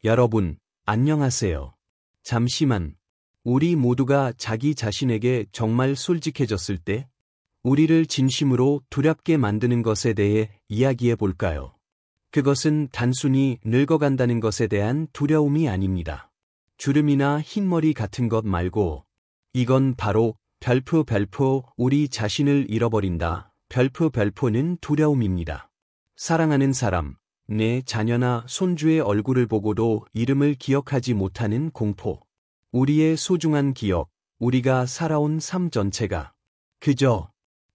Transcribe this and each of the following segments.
여러분, 안녕하세요. 잠시만. 우리 모두가 자기 자신에게 정말 솔직해졌을 때, 우리를 진심으로 두렵게 만드는 것에 대해 이야기해 볼까요? 그것은 단순히 늙어간다는 것에 대한 두려움이 아닙니다. 주름이나 흰머리 같은 것 말고, 이건 바로 별표 우리 자신을 잃어버린다. 별표는 두려움입니다. 사랑하는 사람, 내 자녀나 손주의 얼굴을 보고도 이름을 기억하지 못하는 공포. 우리의 소중한 기억, 우리가 살아온 삶 전체가 그저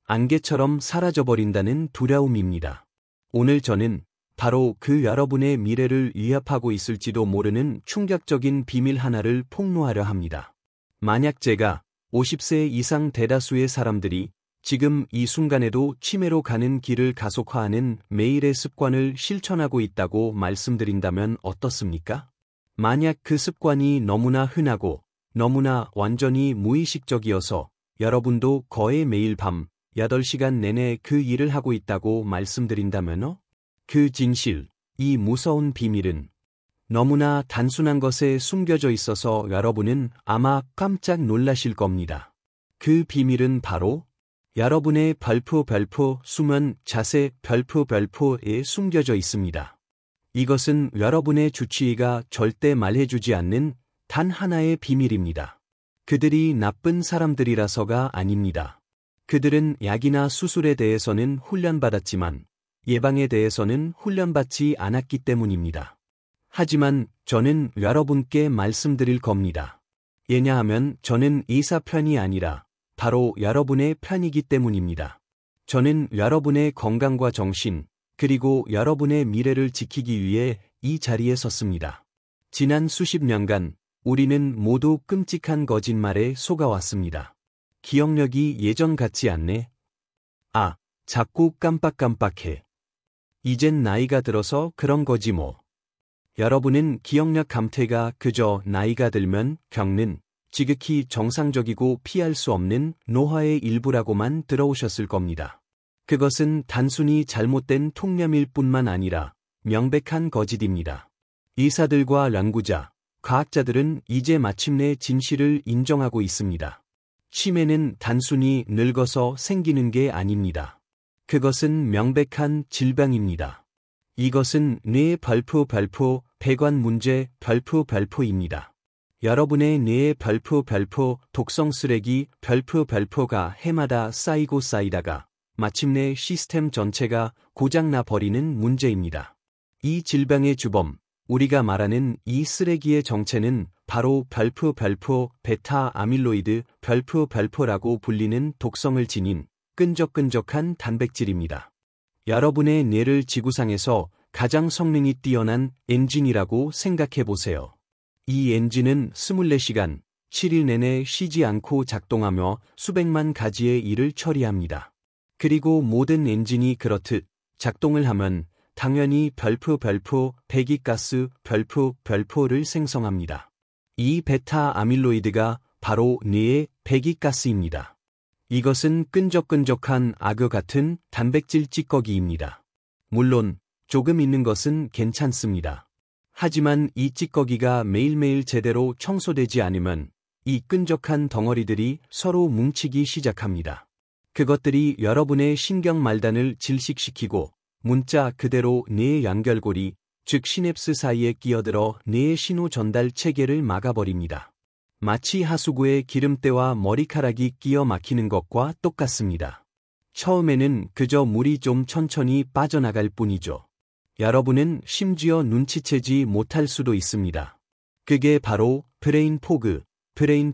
안개처럼 사라져버린다는 두려움입니다. 오늘 저는 바로 그 여러분의 미래를 위협하고 있을지도 모르는 충격적인 비밀 하나를 폭로하려 합니다. 만약 제가 50세 이상 대다수의 사람들이 지금 이 순간에도 치매로 가는 길을 가속화하는 매일의 습관을 실천하고 있다고 말씀드린다면 어떻습니까? 만약 그 습관이 너무나 흔하고 너무나 완전히 무의식적이어서 여러분도 거의 매일 밤 8시간 내내 그 일을 하고 있다고 말씀드린다면요? 그 진실, 이 무서운 비밀은 너무나 단순한 것에 숨겨져 있어서 여러분은 아마 깜짝 놀라실 겁니다. 그 비밀은 바로 여러분의 별표 숨은 자세 별표에 숨겨져 있습니다. 이것은 여러분의 주치의가 절대 말해주지 않는 단 하나의 비밀입니다. 그들이 나쁜 사람들이라서가 아닙니다. 그들은 약이나 수술에 대해서는 훈련받았지만 예방에 대해서는 훈련받지 않았기 때문입니다. 하지만 저는 여러분께 말씀드릴 겁니다. 왜냐하면 저는 의사 편이 아니라 바로 여러분의 편이기 때문입니다. 저는 여러분의 건강과 정신, 그리고 여러분의 미래를 지키기 위해 이 자리에 섰습니다. 지난 수십 년간 우리는 모두 끔찍한 거짓말에 속아왔습니다. 기억력이 예전 같지 않네. 자꾸 깜빡해. 이젠 나이가 들어서 그런 거지 뭐. 여러분은 기억력 감퇴가 그저 나이가 들면 겪는 지극히 정상적이고 피할 수 없는 노화의 일부라고만 들어오셨을 겁니다. 그것은 단순히 잘못된 통념일 뿐만 아니라 명백한 거짓입니다. 의사들과 연구자, 과학자들은 이제 마침내 진실을 인정하고 있습니다. 치매는 단순히 늙어서 생기는 게 아닙니다. 그것은 명백한 질병입니다. 이것은 뇌의 별표 배관 문제 별표입니다. 여러분의 뇌의 별표 독성 쓰레기 별표가 해마다 쌓이고 쌓이다가 마침내 시스템 전체가 고장나 버리는 문제입니다. 이 질병의 주범, 우리가 말하는 이 쓰레기의 정체는 바로 별표 베타 아밀로이드 별표라고 불리는 독성을 지닌 끈적끈적한 단백질입니다. 여러분의 뇌를 지구상에서 가장 성능이 뛰어난 엔진이라고 생각해 보세요. 이 엔진은 24시간, 7일 내내 쉬지 않고 작동하며 수백만 가지의 일을 처리합니다. 그리고 모든 엔진이 그렇듯 작동을 하면 당연히 별표 배기가스 별표를 생성합니다. 이 베타 아밀로이드가 바로 뇌의 배기가스입니다. 이것은 끈적끈적한 악어 같은 단백질 찌꺼기입니다. 물론 조금 있는 것은 괜찮습니다. 하지만 이 찌꺼기가 매일매일 제대로 청소되지 않으면 이 끈적한 덩어리들이 서로 뭉치기 시작합니다. 그것들이 여러분의 신경 말단을 질식시키고 문자 그대로 뇌의 연결고리, 즉 시냅스 사이에 끼어들어 뇌의 신호 전달 체계를 막아버립니다. 마치 하수구에 기름때와 머리카락이 끼어 막히는 것과 똑같습니다. 처음에는 그저 물이 좀 천천히 빠져나갈 뿐이죠. 여러분은 심지어 눈치채지 못할 수도 있습니다. 그게 바로 브레인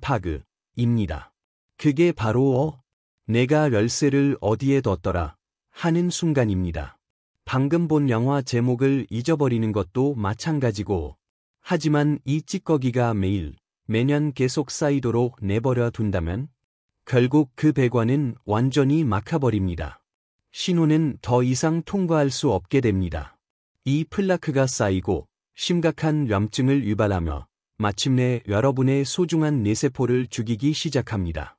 파그입니다. 그게 바로 내가 열쇠를 어디에 뒀더라 하는 순간입니다. 방금 본 영화 제목을 잊어버리는 것도 마찬가지고, 하지만 이 찌꺼기가 매년 계속 쌓이도록 내버려 둔다면 결국 그 배관은 완전히 막혀버립니다. 신호는 더 이상 통과할 수 없게 됩니다. 이 플라크가 쌓이고 심각한 염증을 유발하며 마침내 여러분의 소중한 뇌세포를 죽이기 시작합니다.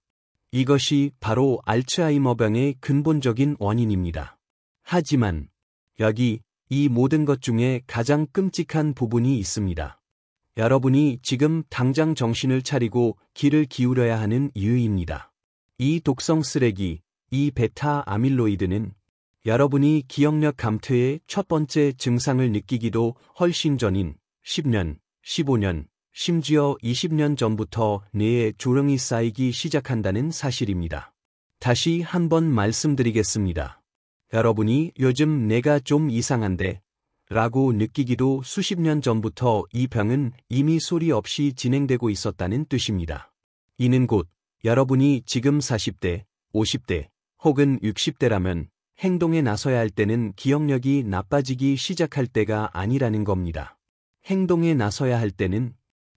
이것이 바로 알츠하이머병의 근본적인 원인입니다. 하지만 여기 이 모든 것 중에 가장 끔찍한 부분이 있습니다. 여러분이 지금 당장 정신을 차리고 귀를 기울여야 하는 이유입니다. 이 독성 쓰레기, 이 베타 아밀로이드는 여러분이 기억력 감퇴의 첫 번째 증상을 느끼기도 훨씬 전인 10년, 15년, 심지어 20년 전부터 뇌에 조령이 쌓이기 시작한다는 사실입니다. 다시 한번 말씀드리겠습니다. 여러분이 요즘 내가 좀 이상한데 라고 느끼기도 수십 년 전부터 이 병은 이미 소리 없이 진행되고 있었다는 뜻입니다. 이는 곧 여러분이 지금 40대, 50대 혹은 60대라면 행동에 나서야 할 때는 기억력이 나빠지기 시작할 때가 아니라는 겁니다. 행동에 나서야 할 때는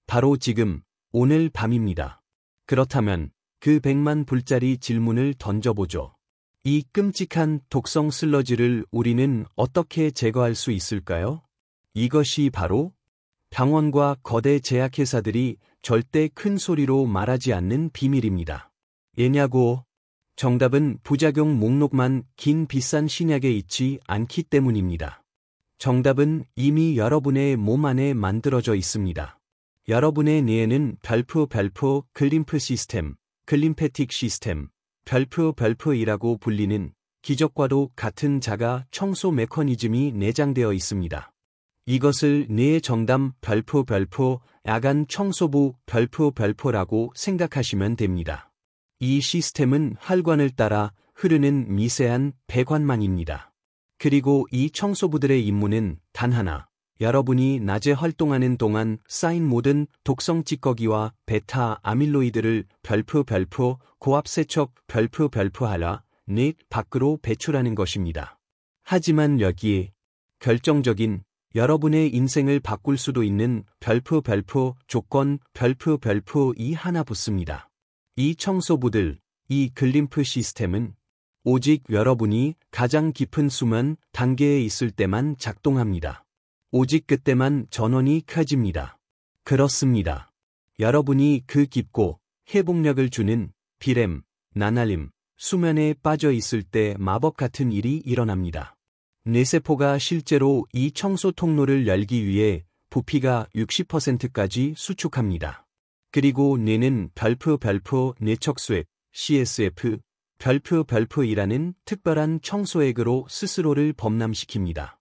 바로 지금, 오늘 밤입니다. 그렇다면 그 100만 불짜리 질문을 던져보죠. 이 끔찍한 독성 슬러지를 우리는 어떻게 제거할 수 있을까요? 이것이 바로 병원과 거대 제약회사들이 절대 큰 소리로 말하지 않는 비밀입니다. 예냐고? 정답은 부작용 목록만 긴 비싼 신약에 있지 않기 때문입니다. 정답은 이미 여러분의 몸 안에 만들어져 있습니다. 여러분의 뇌에는 별표 글림프 시스템, 글림페틱 시스템, 별표이라고 불리는 기적과도 같은 자가 청소 메커니즘이 내장되어 있습니다. 이것을 뇌의 정담 야간 청소부 별표라고 생각하시면 됩니다. 이 시스템은 혈관을 따라 흐르는 미세한 배관망입니다. 그리고 이 청소부들의 임무는 단 하나, 여러분이 낮에 활동하는 동안 쌓인 모든 독성 찌꺼기와 베타 아밀로이드를 고압 세척 하라 뇌 밖으로 배출하는 것입니다. 하지만 여기에 결정적인 여러분의 인생을 바꿀 수도 있는 조건 이 하나 붙습니다. 이 청소부들, 이 글림프 시스템은 오직 여러분이 가장 깊은 수면 단계에 있을 때만 작동합니다. 오직 그때만 전원이 켜집니다. 그렇습니다. 여러분이 그 깊고 회복력을 주는 비렘, 나날림, 수면에 빠져 있을 때 마법 같은 일이 일어납니다. 뇌세포가 실제로 이 청소 통로를 열기 위해 부피가 60%까지 수축합니다. 그리고 뇌는 뇌척수액, CSF, 별표이라는 특별한 청소액으로 스스로를 범람시킵니다.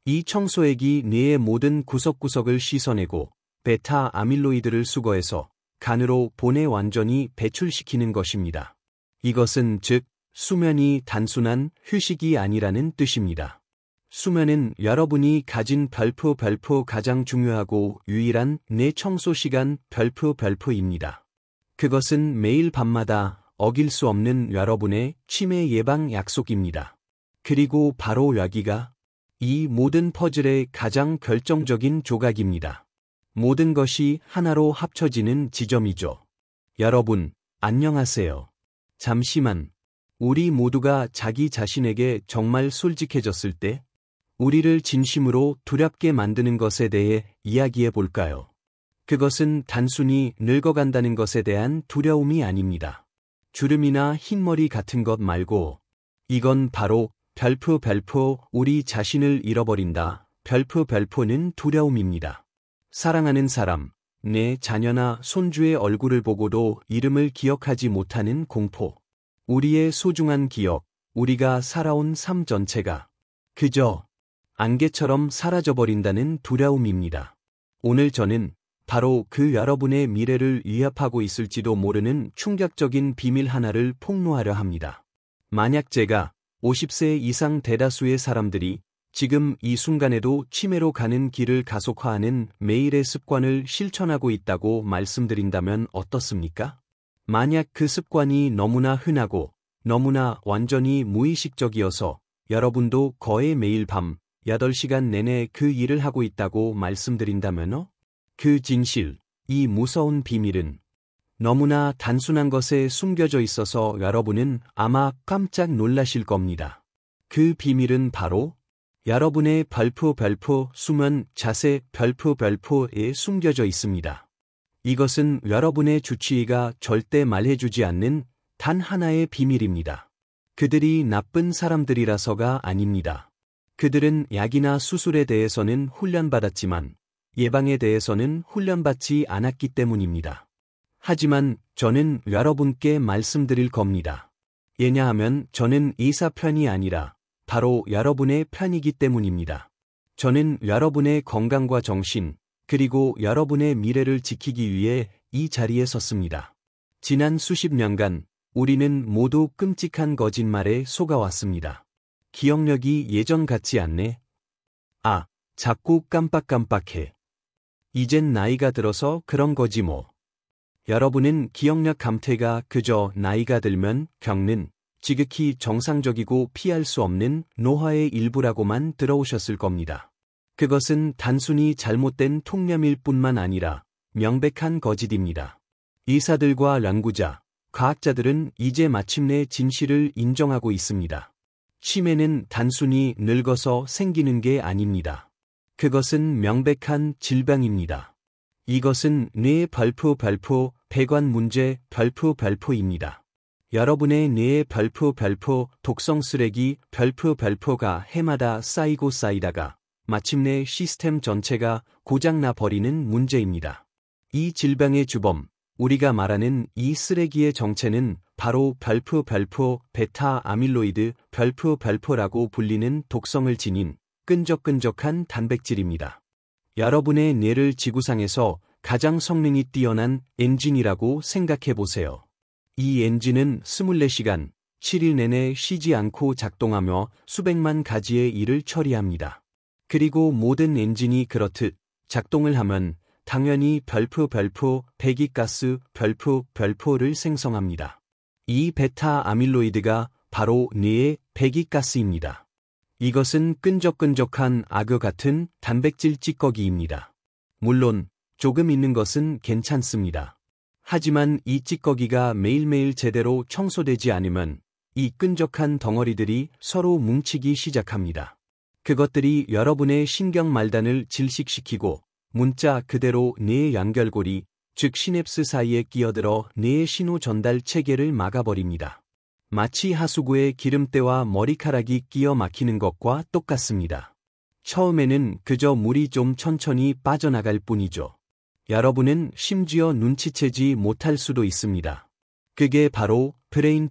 이 청소액이 뇌의 모든 구석구석을 씻어내고 베타 아밀로이드를 수거해서 간으로 본에 완전히 배출시키는 것입니다. 이것은 즉, 수면이 단순한 휴식이 아니라는 뜻입니다. 수면은 여러분이 가진 가장 중요하고 유일한 뇌 청소 시간 별표입니다. 그것은 매일 밤마다 어길 수 없는 여러분의 치매 예방 약속입니다. 그리고 바로 여기가 이 모든 퍼즐의 가장 결정적인 조각입니다. 모든 것이 하나로 합쳐지는 지점이죠. 여러분, 안녕하세요. 잠시만, 우리 모두가 자기 자신에게 정말 솔직해졌을 때, 우리를 진심으로 두렵게 만드는 것에 대해 이야기해 볼까요? 그것은 단순히 늙어간다는 것에 대한 두려움이 아닙니다. 주름이나 흰머리 같은 것 말고, 이건 바로 우리 자신을 잃어버린다. 별표는 두려움입니다. 사랑하는 사람, 내 자녀나 손주의 얼굴을 보고도 이름을 기억하지 못하는 공포. 우리의 소중한 기억, 우리가 살아온 삶 전체가 그저 안개처럼 사라져버린다는 두려움입니다. 오늘 저는 바로 그 여러분의 미래를 위협하고 있을지도 모르는 충격적인 비밀 하나를 폭로하려 합니다. 만약 제가 50세 이상 대다수의 사람들이 지금 이 순간에도 치매로 가는 길을 가속화하는 매일의 습관을 실천하고 있다고 말씀드린다면 어떻습니까? 만약 그 습관이 너무나 흔하고 너무나 완전히 무의식적이어서 여러분도 거의 매일 밤 8시간 내내 그 일을 하고 있다고 말씀드린다면요? 그 진실, 이 무서운 비밀은 너무나 단순한 것에 숨겨져 있어서 여러분은 아마 깜짝 놀라실 겁니다. 그 비밀은 바로 여러분의 수면 자세 별표에 숨겨져 있습니다. 이것은 여러분의 주치의가 절대 말해주지 않는 단 하나의 비밀입니다. 그들이 나쁜 사람들이라서가 아닙니다. 그들은 약이나 수술에 대해서는 훈련받았지만 예방에 대해서는 훈련받지 않았기 때문입니다. 하지만 저는 여러분께 말씀드릴 겁니다. 왜냐하면 저는 의사 편이 아니라 바로 여러분의 편이기 때문입니다. 저는 여러분의 건강과 정신, 그리고 여러분의 미래를 지키기 위해 이 자리에 섰습니다. 지난 수십 년간 우리는 모두 끔찍한 거짓말에 속아왔습니다. 기억력이 예전 같지 않네? 아, 자꾸 깜빡깜빡해. 이젠 나이가 들어서 그런 거지 뭐. 여러분은 기억력 감퇴가 그저 나이가 들면 겪는 지극히 정상적이고 피할 수 없는 노화의 일부라고만 들어오셨을 겁니다. 그것은 단순히 잘못된 통념일 뿐만 아니라 명백한 거짓입니다. 의사들과 연구자, 과학자들은 이제 마침내 진실을 인정하고 있습니다. 치매는 단순히 늙어서 생기는 게 아닙니다. 그것은 명백한 질병입니다. 이것은 뇌의 별표, 배관 문제, 별표입니다. 여러분의 뇌의 별표, 독성 쓰레기, 별표가 해마다 쌓이고 쌓이다가 마침내 시스템 전체가 고장나 버리는 문제입니다. 이 질병의 주범, 우리가 말하는 이 쓰레기의 정체는 바로 별표, 베타 아밀로이드, 별표라고 불리는 독성을 지닌 끈적끈적한 단백질입니다. 여러분의 뇌를 지구상에서 가장 성능이 뛰어난 엔진이라고 생각해 보세요. 이 엔진은 24시간, 7일 내내 쉬지 않고 작동하며 수백만 가지의 일을 처리합니다. 그리고 모든 엔진이 그렇듯 작동을 하면 당연히 별표, 배기가스, 별표를 생성합니다. 이 베타 아밀로이드가 바로 뇌의 배기가스입니다. 이것은 끈적끈적한 악어 같은 단백질 찌꺼기입니다. 물론 조금 있는 것은 괜찮습니다. 하지만 이 찌꺼기가 매일매일 제대로 청소되지 않으면 이 끈적한 덩어리들이 서로 뭉치기 시작합니다. 그것들이 여러분의 신경 말단을 질식시키고 문자 그대로 뇌의 연결고리, 즉 시냅스 사이에 끼어들어 뇌의 신호 전달 체계를 막아버립니다. 마치 하수구에 기름때와 머리카락이 끼어 막히는 것과 똑같습니다. 처음에는 그저 물이 좀 천천히 빠져나갈 뿐이죠. 여러분은 심지어 눈치채지 못할 수도 있습니다. 그게 바로 브레인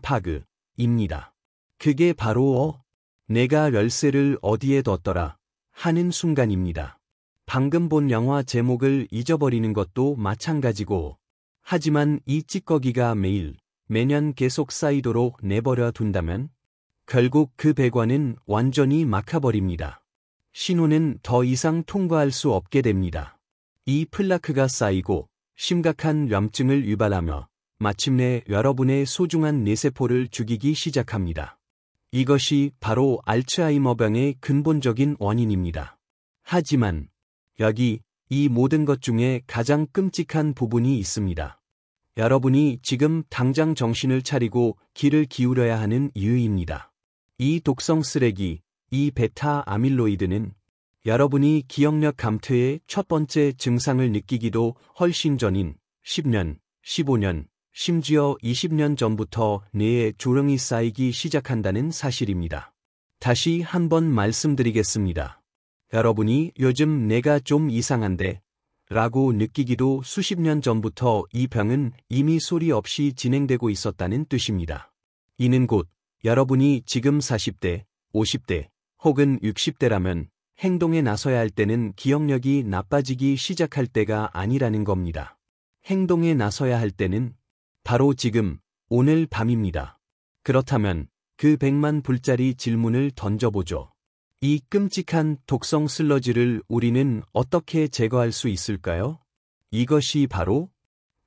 파그입니다. 그게 바로 내가 열쇠를 어디에 뒀더라 하는 순간입니다. 방금 본 영화 제목을 잊어버리는 것도 마찬가지고, 하지만 이 찌꺼기가 매년 계속 쌓이도록 내버려 둔다면 결국 그 배관은 완전히 막혀버립니다. 신호는 더 이상 통과할 수 없게 됩니다. 이 플라크가 쌓이고 심각한 염증을 유발하며 마침내 여러분의 소중한 뇌세포를 죽이기 시작합니다. 이것이 바로 알츠하이머병의 근본적인 원인입니다. 하지만 여기 이 모든 것 중에 가장 끔찍한 부분이 있습니다. 여러분이 지금 당장 정신을 차리고 귀를 기울여야 하는 이유입니다. 이 독성 쓰레기, 이 베타 아밀로이드는 여러분이 기억력 감퇴의 첫 번째 증상을 느끼기도 훨씬 전인 10년, 15년, 심지어 20년 전부터 뇌에 조령이 쌓이기 시작한다는 사실입니다. 다시 한번 말씀드리겠습니다. 여러분이 요즘 내가 좀 이상한데 라고 느끼기도 수십 년 전부터 이 병은 이미 소리 없이 진행되고 있었다는 뜻입니다. 이는 곧 여러분이 지금 40대, 50대 혹은 60대라면 행동에 나서야 할 때는 기억력이 나빠지기 시작할 때가 아니라는 겁니다. 행동에 나서야 할 때는 바로 지금, 오늘 밤입니다. 그렇다면 그 100만 불짜리 질문을 던져보죠. 이 끔찍한 독성 슬러지를 우리는 어떻게 제거할 수 있을까요? 이것이 바로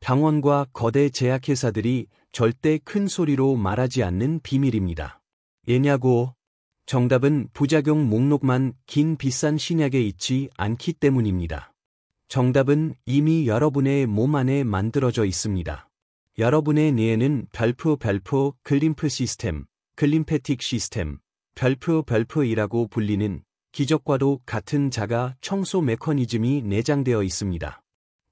병원과 거대 제약회사들이 절대 큰 소리로 말하지 않는 비밀입니다. 왜냐고? 정답은 부작용 목록만 긴 비싼 신약에 있지 않기 때문입니다. 정답은 이미 여러분의 몸 안에 만들어져 있습니다. 여러분의 뇌에는 별표, 글림프 시스템, 글림페틱 시스템, 별표이라고 불리는 기적과도 같은 자가 청소 메커니즘이 내장되어 있습니다.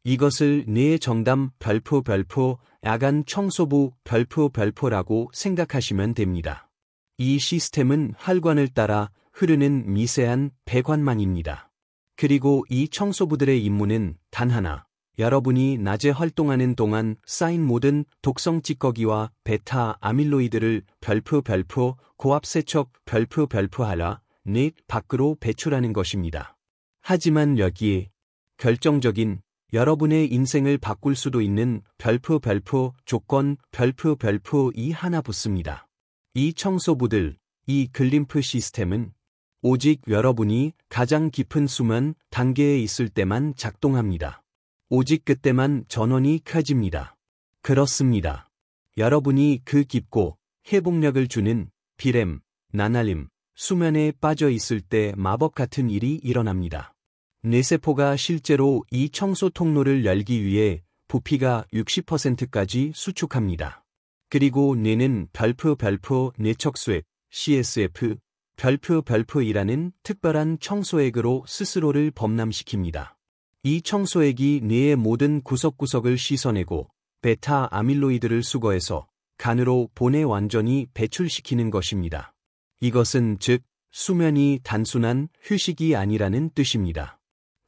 이것을 뇌의 정담 별표, 야간 청소부 별표라고 생각하시면 됩니다. 이 시스템은 혈관을 따라 흐르는 미세한 배관망입니다. 그리고 이 청소부들의 임무는 단 하나. 여러분이 낮에 활동하는 동안 쌓인 모든 독성 찌꺼기와 베타 아밀로이드를 별표 고압 세척 별표 하라 넷 밖으로 배출하는 것입니다. 하지만 여기에 결정적인 여러분의 인생을 바꿀 수도 있는 별표 조건 별표 하나 붙습니다. 이 청소부들, 이 글림프 시스템은 오직 여러분이 가장 깊은 수면 단계에 있을 때만 작동합니다. 오직 그때만 전원이 켜집니다. 그렇습니다. 여러분이 그 깊고 회복력을 주는 비렘, 나날림, 수면에 빠져 있을 때 마법 같은 일이 일어납니다. 뇌세포가 실제로 이 청소 통로를 열기 위해 부피가 60%까지 수축합니다. 그리고 뇌는 별표 뇌척수액, CSF, 별표이라는 특별한 청소액으로 스스로를 범람시킵니다. 이 청소액이 뇌의 모든 구석구석을 씻어내고 베타 아밀로이드를 수거해서 간으로 본에 완전히 배출시키는 것입니다. 이것은 즉 수면이 단순한 휴식이 아니라는 뜻입니다.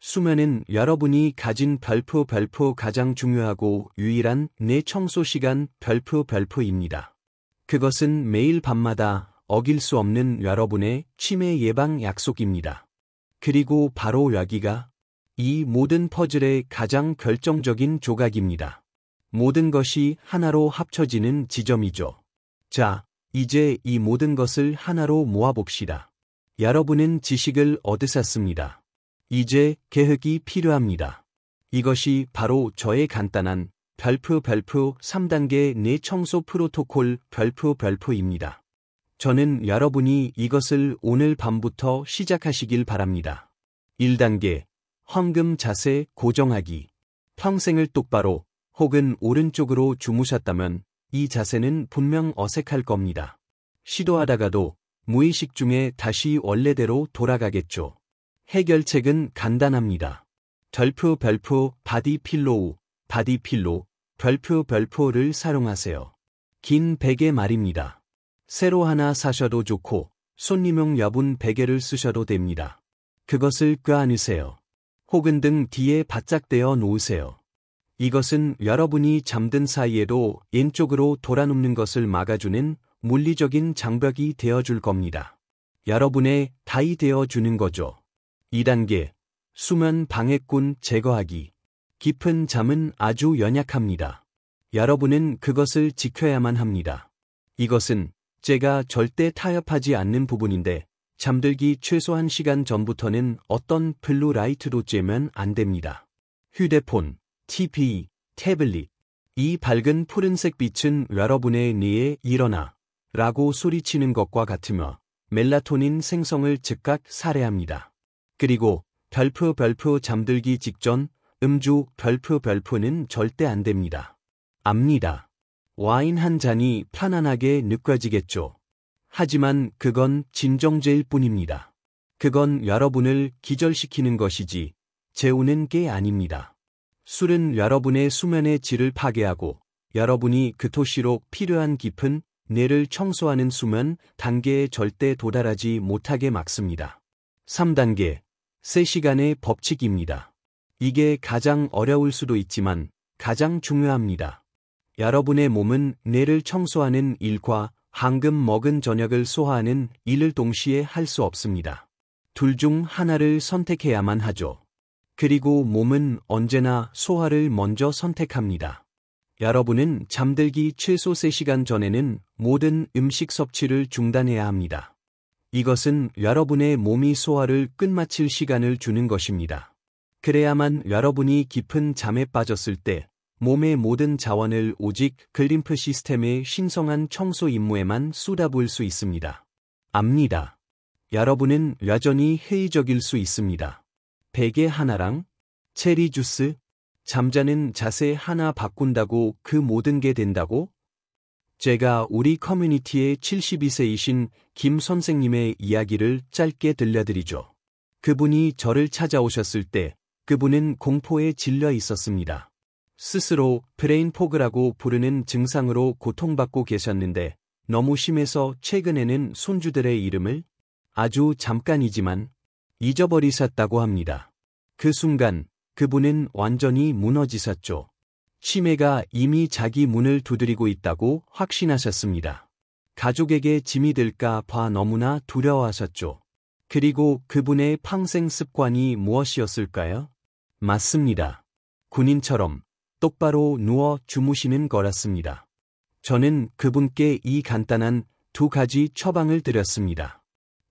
수면은 여러분이 가진 별표 가장 중요하고 유일한 뇌 청소 시간 별표입니다. 그것은 매일 밤마다 어길 수 없는 여러분의 치매 예방 약속입니다. 그리고 바로 여기가 이 모든 퍼즐의 가장 결정적인 조각입니다. 모든 것이 하나로 합쳐지는 지점이죠. 자, 이제 이 모든 것을 하나로 모아봅시다. 여러분은 지식을 얻으셨습니다. 이제 계획이 필요합니다. 이것이 바로 저의 간단한 별표 3단계 뇌 청소 프로토콜 별표입니다. 저는 여러분이 이것을 오늘 밤부터 시작하시길 바랍니다. 1단계 황금 자세 고정하기. 평생을 똑바로 혹은 오른쪽으로 주무셨다면 이 자세는 분명 어색할 겁니다. 시도하다가도 무의식 중에 다시 원래대로 돌아가겠죠. 해결책은 간단합니다. 별표 바디 필로우, 별표를 사용하세요. 긴 베개 말입니다. 새로 하나 사셔도 좋고 손님용 여분 베개를 쓰셔도 됩니다. 그것을 껴안으세요. 혹은 등 뒤에 바짝 대어 놓으세요. 이것은 여러분이 잠든 사이에도 왼쪽으로 돌아눕는 것을 막아주는 물리적인 장벽이 되어줄 겁니다. 여러분의 다이 되어주는 거죠. 2단계 수면 방해꾼 제거하기. 깊은 잠은 아주 연약합니다. 여러분은 그것을 지켜야만 합니다. 이것은 제가 절대 타협하지 않는 부분인데 잠들기 최소 1시간 전부터는 어떤 블루라이트도 쬐면 안 됩니다. 휴대폰, TV, 태블릿. 이 밝은 푸른색 빛은 여러분의 뇌에 일어나 라고 소리치는 것과 같으며 멜라토닌 생성을 즉각 살해합니다. 그리고 별표 잠들기 직전 음주 별표는 절대 안 됩니다. 압니다. 와인 한 잔이 편안하게 느껴지겠죠. 하지만 그건 진정제일 뿐입니다. 그건 여러분을 기절시키는 것이지 재우는 게 아닙니다. 술은 여러분의 수면의 질을 파괴하고 여러분이 그토록 필요한 깊은 뇌를 청소하는 수면 단계에 절대 도달하지 못하게 막습니다. 3단계 3시간의 법칙입니다. 이게 가장 어려울 수도 있지만 가장 중요합니다. 여러분의 몸은 뇌를 청소하는 일과 방금 먹은 저녁을 소화하는 일을 동시에 할 수 없습니다. 둘 중 하나를 선택해야만 하죠. 그리고 몸은 언제나 소화를 먼저 선택합니다. 여러분은 잠들기 최소 3시간 전에는 모든 음식 섭취를 중단해야 합니다. 이것은 여러분의 몸이 소화를 끝마칠 시간을 주는 것입니다. 그래야만 여러분이 깊은 잠에 빠졌을 때 몸의 모든 자원을 오직 글림프 시스템의 신성한 청소 임무에만 쏟아부을 수 있습니다. 압니다. 여러분은 여전히 회의적일 수 있습니다. 베개 하나랑 체리 주스, 잠자는 자세 하나 바꾼다고 그 모든 게 된다고? 제가 우리 커뮤니티의 72세이신 김 선생님의 이야기를 짧게 들려드리죠. 그분이 저를 찾아오셨을 때 그분은 공포에 질려 있었습니다. 스스로 브레인 포그라고 부르는 증상으로 고통받고 계셨는데 너무 심해서 최근에는 손주들의 이름을 아주 잠깐이지만 잊어버리셨다고 합니다. 그 순간 그분은 완전히 무너지셨죠. 치매가 이미 자기 문을 두드리고 있다고 확신하셨습니다. 가족에게 짐이 될까 봐 너무나 두려워하셨죠. 그리고 그분의 평생 습관이 무엇이었을까요? 맞습니다. 군인처럼 똑바로 누워 주무시는 거였습니다. 저는 그분께 이 간단한 2가지 처방을 드렸습니다.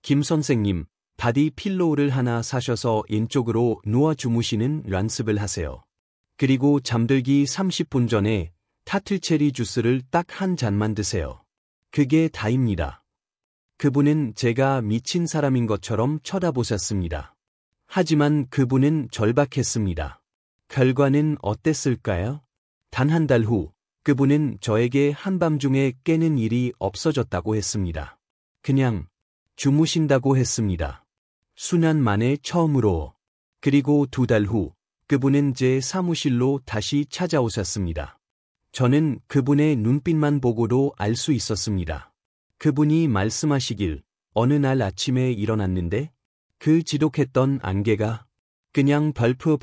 김 선생님, 바디 필로우를 하나 사셔서 왼쪽으로 누워 주무시는 연습을 하세요. 그리고 잠들기 30분 전에 타틀체리 주스를 딱 한 잔만 드세요. 그게 다입니다. 그분은 제가 미친 사람인 것처럼 쳐다보셨습니다. 하지만 그분은 절박했습니다. 결과는 어땠을까요? 단 한 달 후, 그분은 저에게 한밤중에 깨는 일이 없어졌다고 했습니다. 그냥 주무신다고 했습니다. 수년 만에 처음으로. 그리고 2달 후, 그분은 제 사무실로 다시 찾아오셨습니다. 저는 그분의 눈빛만 보고도 알 수 있었습니다. 그분이 말씀하시길, 어느 날 아침에 일어났는데 그 지독했던 안개가 그냥 별프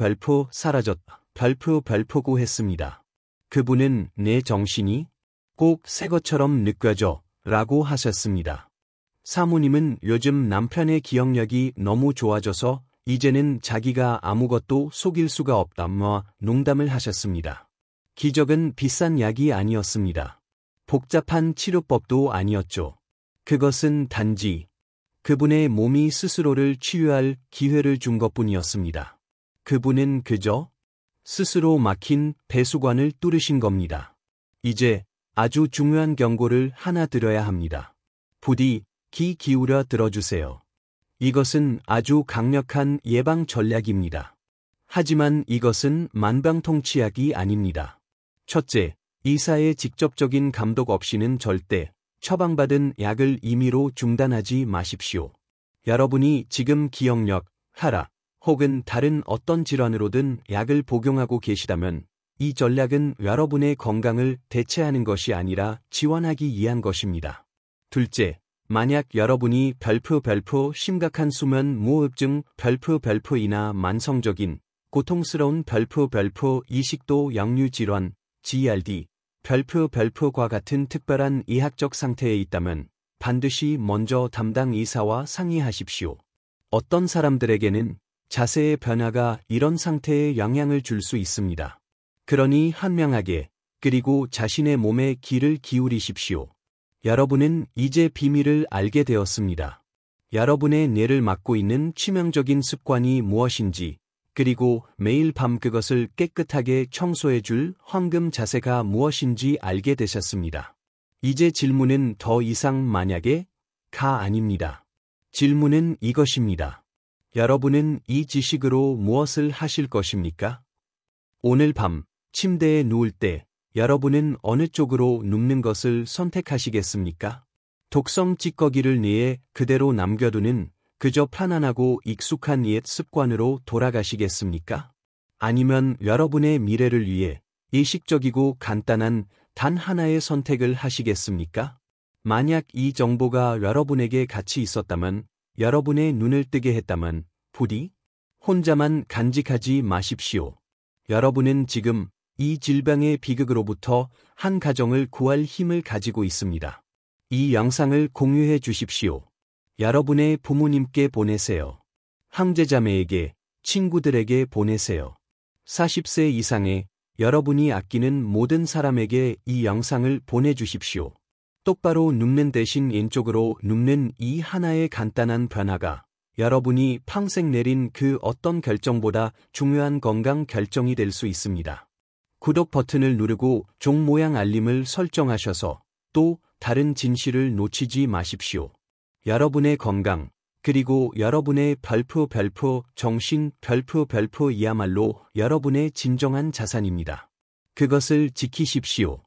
사라졌다. 별프고 했습니다. 그분은 내 정신이 꼭 새 것처럼 느껴져 라고 하셨습니다. 사모님은 요즘 남편의 기억력이 너무 좋아져서 이제는 자기가 아무것도 속일 수가 없다며 농담을 하셨습니다. 기적은 비싼 약이 아니었습니다. 복잡한 치료법도 아니었죠. 그것은 단지 그분의 몸이 스스로를 치유할 기회를 준 것뿐이었습니다. 그분은 그저 스스로 막힌 배수관을 뚫으신 겁니다. 이제 아주 중요한 경고를 하나 드려야 합니다. 부디 귀 기울여 들어주세요. 이것은 아주 강력한 예방 전략입니다. 하지만 이것은 만병통치약이 아닙니다. 첫째, 의사의 직접적인 감독 없이는 절대 처방받은 약을 임의로 중단하지 마십시오. 여러분이 지금 기억력, 하락, 혹은 다른 어떤 질환으로든 약을 복용하고 계시다면 이 전략은 여러분의 건강을 대체하는 것이 아니라 지원하기 위한 것입니다. 둘째, 만약 여러분이 별프 심각한 수면 무호흡증 별프이나 만성적인 고통스러운 별프 이식도 역류 질환 GERD 별프과 같은 특별한 의학적 상태에 있다면 반드시 먼저 담당 의사와 상의하십시오. 어떤 사람들에게는 자세의 변화가 이런 상태에 영향을 줄 수 있습니다. 그러니 현명하게 그리고 자신의 몸에 귀를 기울이십시오. 여러분은 이제 비밀을 알게 되었습니다. 여러분의 뇌를 막고 있는 치명적인 습관이 무엇인지, 그리고 매일 밤 그것을 깨끗하게 청소해 줄 황금 자세가 무엇인지 알게 되셨습니다. 이제 질문은 더 이상 만약에가 아닙니다. 질문은 이것입니다. 여러분은 이 지식으로 무엇을 하실 것입니까? 오늘 밤 침대에 누울 때 여러분은 어느 쪽으로 눕는 것을 선택하시겠습니까? 독성 찌꺼기를 뇌에 그대로 남겨두는 그저 편안하고 익숙한 옛 습관으로 돌아가시겠습니까? 아니면 여러분의 미래를 위해 의식적이고 간단한 단 하나의 선택을 하시겠습니까? 만약 이 정보가 여러분에게 가치 있었다면, 여러분의 눈을 뜨게 했다면, 부디 혼자만 간직하지 마십시오. 여러분은 지금 이 질병의 비극으로부터 한 가정을 구할 힘을 가지고 있습니다. 이 영상을 공유해 주십시오. 여러분의 부모님께 보내세요. 형제자매에게, 친구들에게 보내세요. 40세 이상의 여러분이 아끼는 모든 사람에게 이 영상을 보내주십시오. 똑바로 눕는 대신 왼쪽으로 눕는 이 하나의 간단한 변화가 여러분이 평생 내린 그 어떤 결정보다 중요한 건강 결정이 될 수 있습니다. 구독 버튼을 누르고 종 모양 알림을 설정하셔서 또 다른 진실을 놓치지 마십시오. 여러분의 건강, 그리고 여러분의 별프 정신 별프이야말로 여러분의 진정한 자산입니다. 그것을 지키십시오.